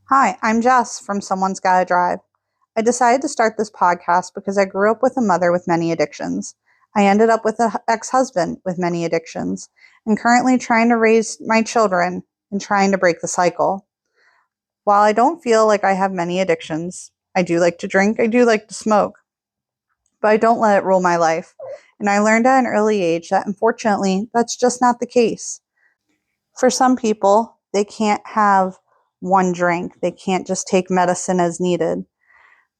Hi, I'm Jess from Someone's Gotta Drive. I decided to start this podcast because I grew up with a mother with many addictions. I ended up with an ex-husband with many addictions and currently trying to raise my children and trying to break the cycle. While I don't feel like I have many addictions, I do like to drink, I do like to smoke, but I don't let it rule my life. And I learned at an early age that unfortunately, that's just not the case. For some people, they can't have one drink. They can't just take medicine as needed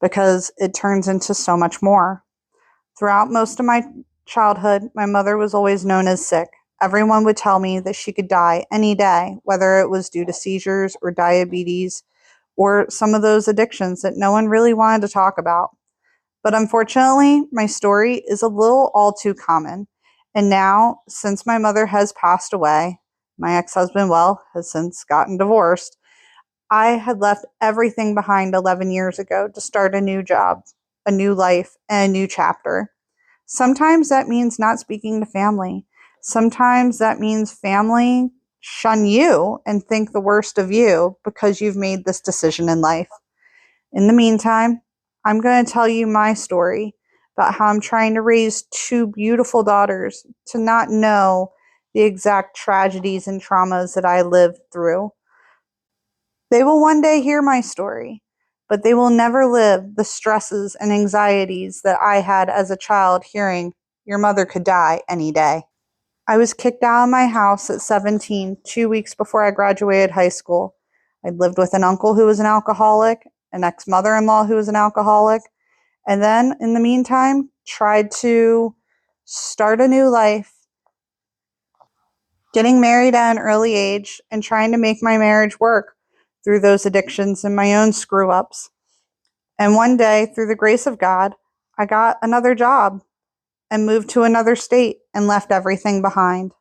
because it turns into so much more. Throughout most of my childhood, my mother was always known as sick. Everyone would tell me that she could die any day, whether it was due to seizures or diabetes or some of those addictions that no one really wanted to talk about. But unfortunately, my story is a little all too common. And now, since my mother has passed away, my ex husband, well, has since gotten divorced. I had left everything behind 11 years ago to start a new job, a new life, and a new chapter. Sometimes that means not speaking to family. Sometimes that means family shun you and think the worst of you because you've made this decision in life. In the meantime, I'm going to tell you my story about how I'm trying to raise two beautiful daughters to not know the exact tragedies and traumas that I lived through. They will one day hear my story, but they will never live the stresses and anxieties that I had as a child hearing your mother could die any day. I was kicked out of my house at 17, 2 weeks before I graduated high school. I lived with an uncle who was an alcoholic, an ex-mother-in-law who was an alcoholic, and then in the meantime, tried to start a new life, getting married at an early age and trying to make my marriage work through those addictions and my own screw ups. And one day, through the grace of God, I got another job and moved to another state and left everything behind.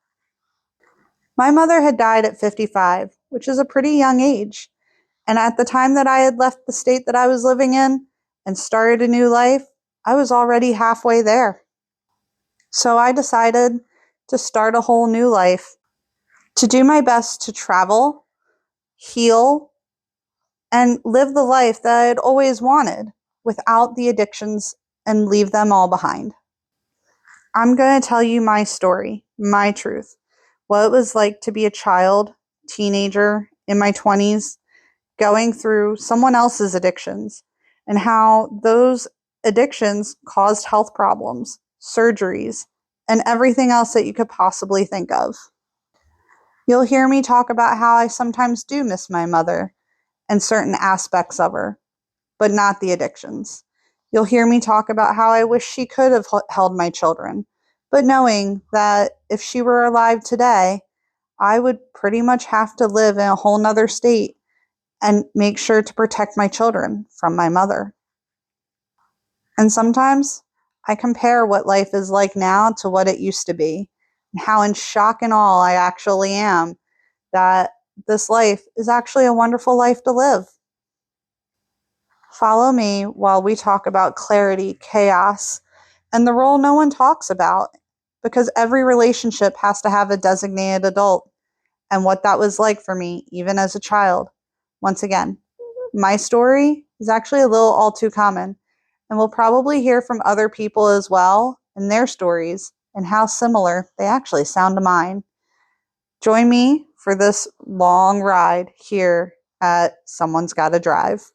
My mother had died at 55, which is a pretty young age. And at the time that I had left the state that I was living in and started a new life, I was already halfway there. So I decided to start a whole new life, to do my best to travel, heal, and live the life that I had always wanted without the addictions and leave them all behind. I'm going to tell you my story, my truth, what it was like to be a child, teenager, in my 20s, going through someone else's addictions, and how those addictions caused health problems, surgeries, and everything else that you could possibly think of. You'll hear me talk about how I sometimes do miss my mother and certain aspects of her, but not the addictions. You'll hear me talk about how I wish she could have held my children, but knowing that if she were alive today, I would pretty much have to live in a whole nother state and make sure to protect my children from my mother. And sometimes I compare what life is like now to what it used to be, and how in shock and awe I actually am that this life is actually a wonderful life to live. Follow me while we talk about clarity, chaos, and the role no one talks about, because every relationship has to have a designated adult, and what that was like for me, even as a child. Once again, my story is actually a little all too common, and we'll probably hear from other people as well and their stories and how similar they actually sound to mine. Join me for this long ride here at Someone's Gotta Drive.